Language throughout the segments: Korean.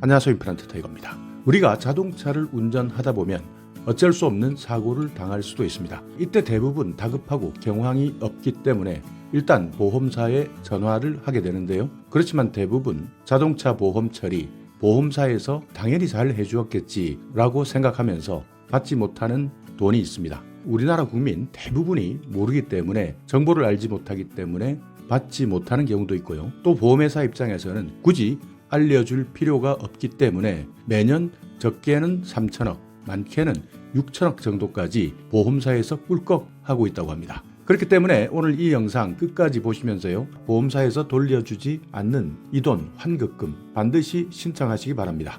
안녕하세요, 임플란트 테이거입니다. 우리가 자동차를 운전하다 보면 어쩔 수 없는 사고를 당할 수도 있습니다. 이때 대부분 다급하고 경황이 없기 때문에 일단 보험사에 전화를 하게 되는데요. 그렇지만 대부분 자동차 보험 처리, 보험사에서 당연히 잘 해주었겠지라고 생각하면서 받지 못하는 돈이 있습니다. 우리나라 국민 대부분이 모르기 때문에, 정보를 알지 못하기 때문에 받지 못하는 경우도 있고요. 또 보험회사 입장에서는 굳이 알려줄 필요가 없기 때문에 매년 적게는 3천억, 많게는 6천억 정도까지 보험사에서 꿀꺽 하고 있다고 합니다. 그렇기 때문에 오늘 이 영상 끝까지 보시면서요, 보험사에서 돌려주지 않는 이 돈 환급금 반드시 신청하시기 바랍니다.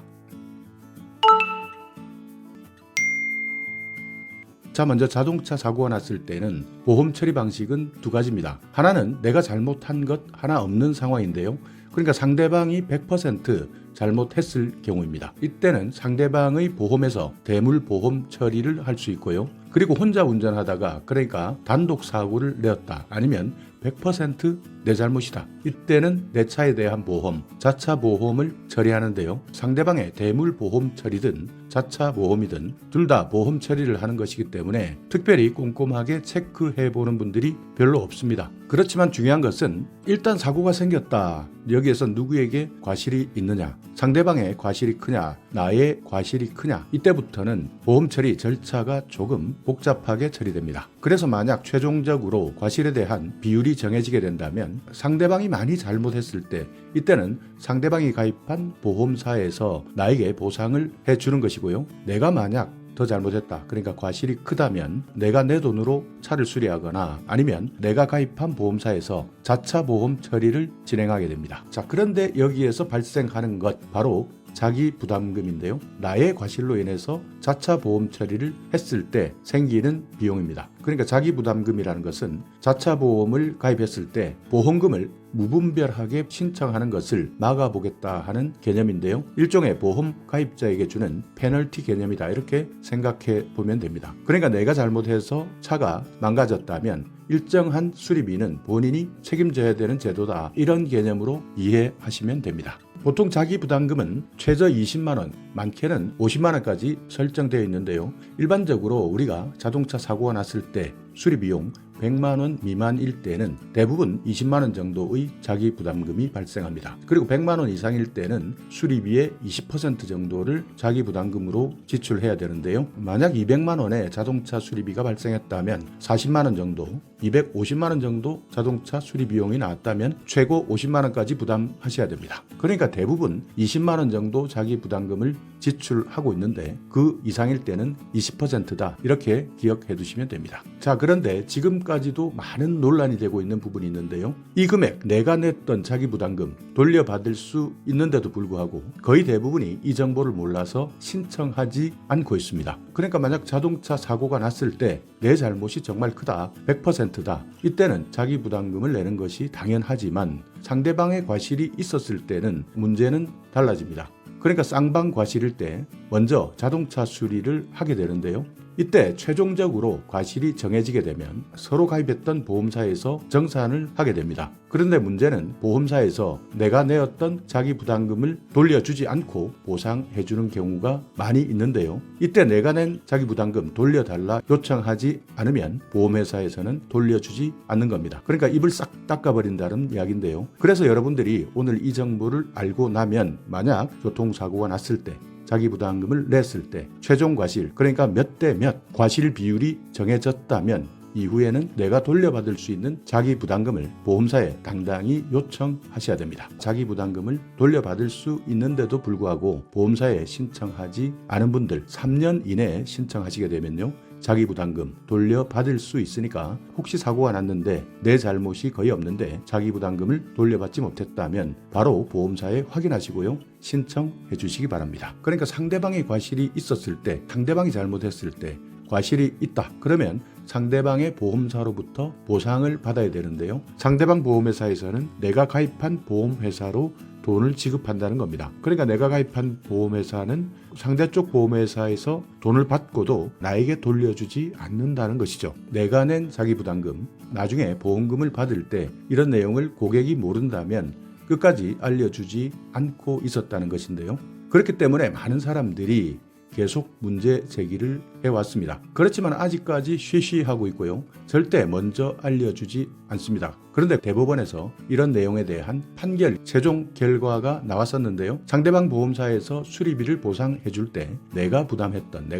자, 먼저 자동차 사고가 났을 때는 보험 처리 방식은 두 가지입니다. 하나는 내가 잘못한 것 하나 없는 상황인데요. 그러니까 상대방이 100% 잘못했을 경우입니다. 이때는 상대방의 보험에서 대물보험 처리를 할 수 있고요. 그리고 혼자 운전하다가, 그러니까 단독 사고를 내었다, 아니면 100% 내 잘못이다, 이때는 내 차에 대한 보험, 자차 보험을 처리하는데요. 상대방의 대물보험 처리든 자차 보험이든 둘 다 보험 처리를 하는 것이기 때문에 특별히 꼼꼼하게 체크해 보는 분들이 별로 없습니다. 그렇지만 중요한 것은 일단 사고가 생겼다. 여기에서 누구에게 과실이 있느냐, 상대방의 과실이 크냐, 나의 과실이 크냐, 이때부터는 보험 처리 절차가 조금 복잡하게 처리됩니다. 그래서 만약 최종적으로 과실에 대한 비율이 정해지게 된다면 상대방이 많이 잘못했을 때, 이때는 상대방이 가입한 보험사에서 나에게 보상을 해주는 것이고요. 내가 만약 더 잘못했다, 그러니까 과실이 크다면 내가 내 돈으로 차를 수리하거나 아니면 내가 가입한 보험사에서 자차 보험 처리를 진행하게 됩니다. 자, 그런데 여기에서 발생하는 것 바로 자기 부담금인데요. 나의 과실로 인해서 자차 보험 처리를 했을 때 생기는 비용입니다. 그러니까 자기 부담금이라는 것은 자차 보험을 가입했을 때 보험금을 무분별하게 신청하는 것을 막아보겠다 하는 개념인데요. 일종의 보험 가입자에게 주는 페널티 개념이다, 이렇게 생각해 보면 됩니다. 그러니까 내가 잘못해서 차가 망가졌다면 일정한 수리비는 본인이 책임져야 되는 제도다, 이런 개념으로 이해하시면 됩니다. 보통 자기 부담금은 최저 20만 원, 많게는 50만 원까지 설정되어 있는데요. 일반적으로 우리가 자동차 사고가 났을 때 수리비용 100만 원 미만일 때는 대부분 20만 원 정도의 자기 부담금이 발생합니다. 그리고 100만 원 이상일 때는 수리비의 20% 정도를 자기 부담금으로 지출해야 되는데요. 만약 200만 원의 자동차 수리비가 발생했다면 40만 원 정도, 250만 원 정도 자동차 수리 비용이 나왔다면 최고 50만 원까지 부담하셔야 됩니다. 그러니까 대부분 20만 원 정도 자기 부담금을 지출하고 있는데 그 이상일 때는 20%다, 이렇게 기억해 두시면 됩니다. 자, 그런데 지금까지도 많은 논란이 되고 있는 부분이 있는데요. 이 금액, 내가 냈던 자기 부담금 돌려받을 수 있는데도 불구하고 거의 대부분이 이 정보를 몰라서 신청하지 않고 있습니다. 그러니까 만약 자동차 사고가 났을 때 내 잘못이 정말 크다, 100%다, 이때는 자기 부담금을 내는 것이 당연하지만 상대방의 과실이 있었을 때는 문제는 달라집니다. 그러니까 쌍방 과실일 때 먼저 자동차 수리를 하게 되는데요. 이때 최종적으로 과실이 정해지게 되면 서로 가입했던 보험사에서 정산을 하게 됩니다. 그런데 문제는 보험사에서 내가 내었던 자기 부담금을 돌려주지 않고 보상해주는 경우가 많이 있는데요. 이때 내가 낸 자기 부담금 돌려달라 요청하지 않으면 보험회사에서는 돌려주지 않는 겁니다. 그러니까 입을 싹 닦아버린다는 이야기인데요. 그래서 여러분들이 오늘 이 정보를 알고 나면 만약 교통사고가 났을 때, 자기 부담금을 냈을 때 최종 과실, 그러니까 몇 대 몇 과실 비율이 정해졌다면 이후에는 내가 돌려받을 수 있는 자기 부담금을 보험사에 당당히 요청하셔야 됩니다. 자기 부담금을 돌려받을 수 있는데도 불구하고 보험사에 신청하지 않은 분들 3년 이내에 신청하시게 되면요, 자기 부담금 돌려받을 수 있으니까 혹시 사고가 났는데 내 잘못이 거의 없는데 자기 부담금을 돌려받지 못했다면 바로 보험사에 확인하시고요, 신청해 주시기 바랍니다. 그러니까 상대방의 과실이 있었을 때, 상대방이 잘못했을 때 과실이 있다, 그러면 상대방의 보험사로부터 보상을 받아야 되는데요. 상대방 보험회사에서는 내가 가입한 보험회사로 돈을 지급한다는 겁니다. 그러니까 내가 가입한 보험회사는 상대 쪽 보험회사에서 돈을 받고도 나에게 돌려주지 않는다는 것이죠. 내가 낸 자기 부담금, 나중에 보험금을 받을 때 이런 내용을 고객이 모른다면 끝까지 알려주지 않고 있었다는 것인데요. 그렇기 때문에 많은 사람들이 계속 문제 제기를 해왔습니다. 그렇지만 아직까지 쉬쉬하고 있고요. 절대 먼저 알려주지 않습니다. 그런데 대법원에서 이런 내용에 대한 판결, 최종 결과가 나왔었는데요. 상대방 보험사에서 수리비를 보상해 줄 때 내가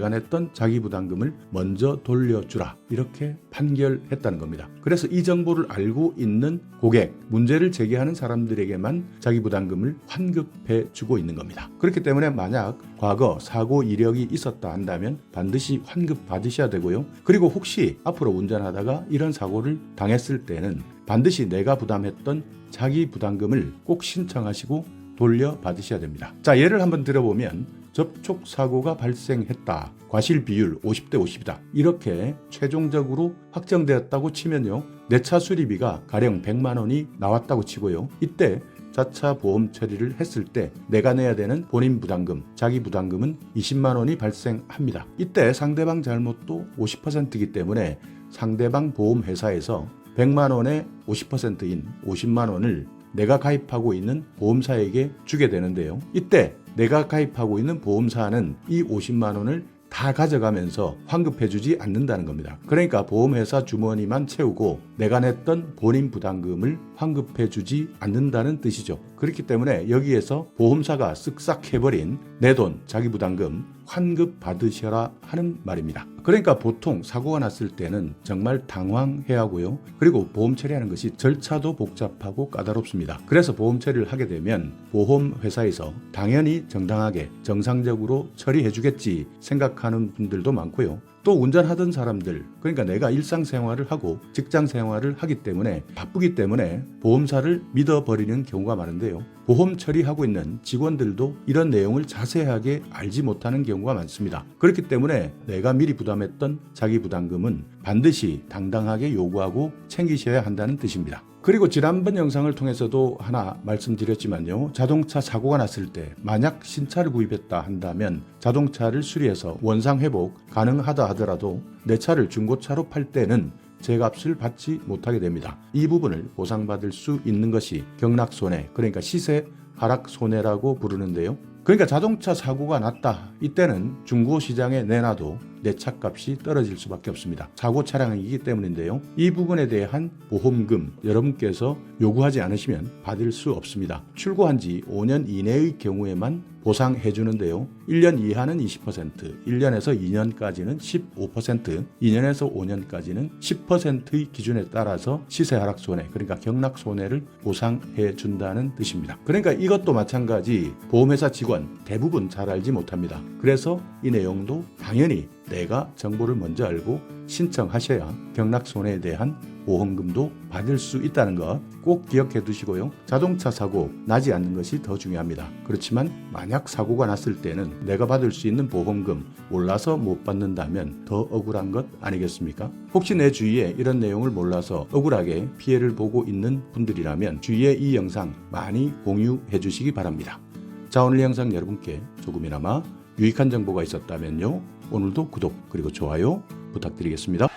냈던 자기 부담금을 먼저 돌려주라, 이렇게 판결했다는 겁니다. 그래서 이 정보를 알고 있는 고객, 문제를 제기하는 사람들에게만 자기 부담금을 환급해 주고 있는 겁니다. 그렇기 때문에 만약 과거 사고 이력이 있었다 한다면 반드시 환급 받으셔야 되고요. 그리고 혹시 앞으로 운전하다가 이런 사고를 당했을 때는 반드시 내가 부담했던 자기 부담금을 꼭 신청하시고 돌려받으셔야 됩니다. 자, 예를 한번 들어보면 접촉 사고가 발생했다. 과실 비율 50대 50이다. 이렇게 최종적으로 확정되었다고 치면요. 내 차 수리비가 가령 100만 원이 나왔다고 치고요. 이때 자차 보험 처리를 했을 때 내가 내야 되는 본인 부담금, 자기 부담금은 20만 원이 발생합니다. 이때 상대방 잘못도 50%이기 때문에 상대방 보험회사에서 100만 원의 50%인 50만 원을 내가 가입하고 있는 보험사에게 주게 되는데요. 이때 내가 가입하고 있는 보험사는 이 50만 원을 다 가져가면서 환급해주지 않는다는 겁니다. 그러니까 보험회사 주머니만 채우고 내가 냈던 본인 부담금을 환급해주지 않는다는 뜻이죠. 그렇기 때문에 여기에서 보험사가 쓱싹 해버린 내 돈, 자기 부담금 환급 받으셔라 하는 말입니다. 그러니까 보통 사고가 났을 때는 정말 당황해야 하고요. 그리고 보험 처리하는 것이 절차도 복잡하고 까다롭습니다. 그래서 보험 처리를 하게 되면 보험회사에서 당연히 정당하게 정상적으로 처리해 주겠지 생각하는 분들도 많고요. 또 운전하던 사람들, 그러니까 내가 일상생활을 하고 직장생활을 하기 때문에 바쁘기 때문에 보험사를 믿어버리는 경우가 많은데요. 보험 처리하고 있는 직원들도 이런 내용을 자세하게 알지 못하는 경우가 많습니다. 그렇기 때문에 내가 미리 부담했던 자기 부담금은 반드시 당당하게 요구하고 챙기셔야 한다는 뜻입니다. 그리고 지난번 영상을 통해서도 하나 말씀드렸지만요. 자동차 사고가 났을 때 만약 신차를 구입했다 한다면 자동차를 수리해서 원상 회복 가능하다 하더라도 내 차를 중고차로 팔 때는 제값을 받지 못하게 됩니다. 이 부분을 보상받을 수 있는 것이 경락손해, 그러니까 시세 하락 손해라고 부르는데요. 그러니까 자동차 사고가 났다. 이때는 중고 시장에 내놔도 내 차값이 떨어질 수밖에 없습니다. 사고 차량이기 때문인데요. 이 부분에 대한 보험금 여러분께서 요구하지 않으시면 받을 수 없습니다. 출고한 지 5년 이내의 경우에만 보상해 주는데요. 1년 이하는 20%, 1년에서 2년까지는 15%, 2년에서 5년까지는 10%의 기준에 따라서 시세 하락 손해, 그러니까 경락 손해를 보상해 준다는 뜻입니다. 그러니까 이것도 마찬가지 보험회사 직원 대부분 잘 알지 못합니다. 그래서 이 내용도 당연히 내가 정보를 먼저 알고 신청하셔야 경락 손해에 대한 보험금도 받을 수 있다는 것 꼭 기억해 두시고요. 자동차 사고 나지 않는 것이 더 중요합니다. 그렇지만 만약 사고가 났을 때는 내가 받을 수 있는 보험금 몰라서 못 받는다면 더 억울한 것 아니겠습니까? 혹시 내 주위에 이런 내용을 몰라서 억울하게 피해를 보고 있는 분들이라면 주위에 이 영상 많이 공유해 주시기 바랍니다. 자, 오늘 영상 여러분께 조금이나마 유익한 정보가 있었다면요. 오늘도 구독 그리고 좋아요 부탁드리겠습니다.